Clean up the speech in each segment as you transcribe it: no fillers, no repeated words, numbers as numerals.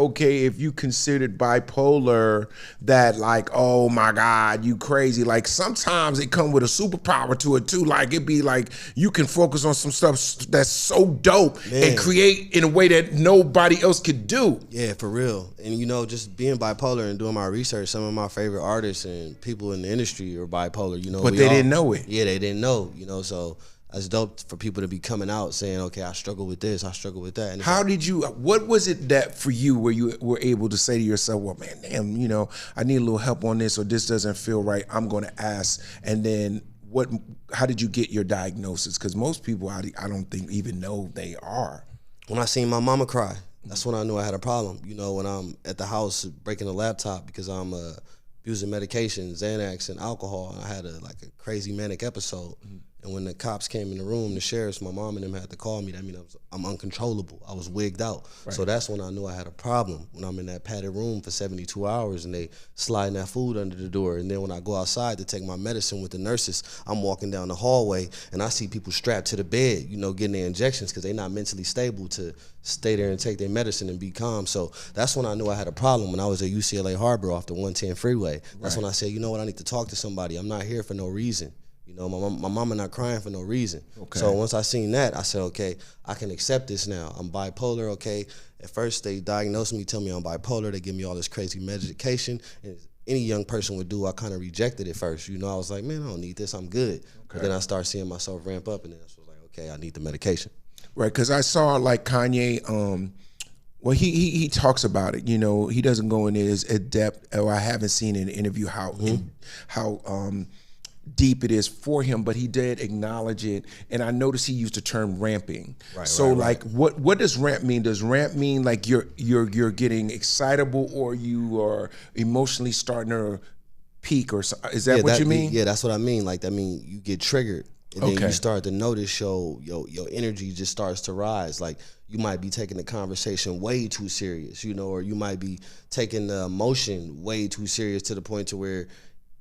okay, if you considered bipolar, that like, oh my God, you crazy. Like sometimes it come with a superpower to it too. Like it be like you can focus on some stuff that's so dope and create in a way that nobody else could do. Yeah, for real. And you know, just being bipolar and doing my research, some of my favorite artists and people in the industry are bipolar. You know, but they didn't know it. Yeah, they didn't know. You know, so. It's dope for people to be coming out saying, okay, I struggle with this, I struggle with that. And how did you, what was it that for you where you were able to say to yourself, well, man, damn, you know, I need a little help on this or this doesn't feel right, I'm going to ask. And then how did you get your diagnosis? Because most people, I don't think even know they are. When I seen my mama cry, that's when I knew I had a problem. You know, when I'm at the house breaking the laptop because I'm abusing medication, Xanax and alcohol, and I had a crazy manic episode. And when the cops came in the room, the sheriffs, my mom and them had to call me. That mean I'm uncontrollable. I was wigged out. Right. So that's when I knew I had a problem. When I'm in that padded room for 72 hours and they sliding that food under the door. And then when I go outside to take my medicine with the nurses, I'm walking down the hallway and I see people strapped to the bed, you know, getting their injections because they're not mentally stable to stay there and take their medicine and be calm. So that's when I knew I had a problem when I was at UCLA Harbor off the 110 freeway. That's when I said, you know what, I need to talk to somebody. I'm not here for no reason. You know, my mama not crying for no reason. Okay. So once I seen that, I said, okay, I can accept this now. I'm bipolar, okay. At first, they diagnosed me, tell me I'm bipolar. They give me all this crazy medication. And any young person would do, I kind of rejected it first. You know, I was like, man, I don't need this. I'm good. Okay. But then I started seeing myself ramp up, and then I was like, okay, I need the medication. Right, because I saw like Kanye, well, he talks about it. You know, he doesn't go in as depth, or I haven't seen in an interview how deep it is for him, but he did acknowledge it, and I noticed he used the term ramping. Right, so like what does ramp mean? Does ramp mean like you're getting excitable or you are emotionally starting to peak, or is that what you mean? Yeah, that's what I mean. Like that mean you get triggered and then you start to notice your energy just starts to rise. Like you might be taking the conversation way too serious, you know, or you might be taking the emotion way too serious to the point to where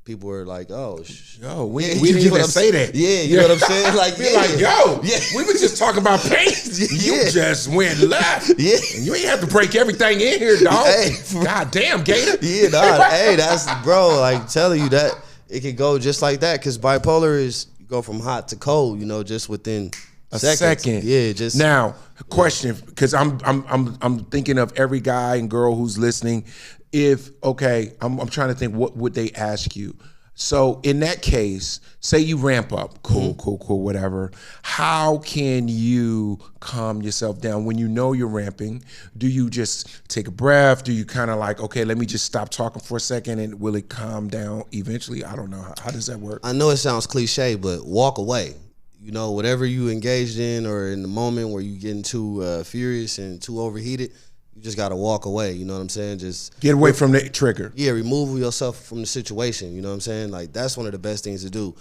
people were like, "Oh, yo, we didn't even say that." Yeah, you know what I'm saying? Like, yo, we were just talking about pain. You just went left. Yeah, and you ain't have to break everything in here, dog. Hey, God damn, Gator. Yeah, dog. Hey, that's bro. Like telling you that it could go just like that because bipolar is you go from hot to cold. You know, just within a second. Yeah, just now. Question, because I'm thinking of every guy and girl who's listening. I'm trying to think, what would they ask you? So in that case, say you ramp up, cool, whatever. How can you calm yourself down when you know you're ramping? Do you just take a breath? Do you kind of like, okay, let me just stop talking for a second, and will it calm down eventually? I don't know. How does that work? I know it sounds cliche, but walk away. You know, whatever you engaged in or in the moment where you getting too furious and too overheated, you just got to walk away, you know what I'm saying? Just get away from the trigger. Yeah, remove yourself from the situation, you know what I'm saying? Like, that's one of the best things to do.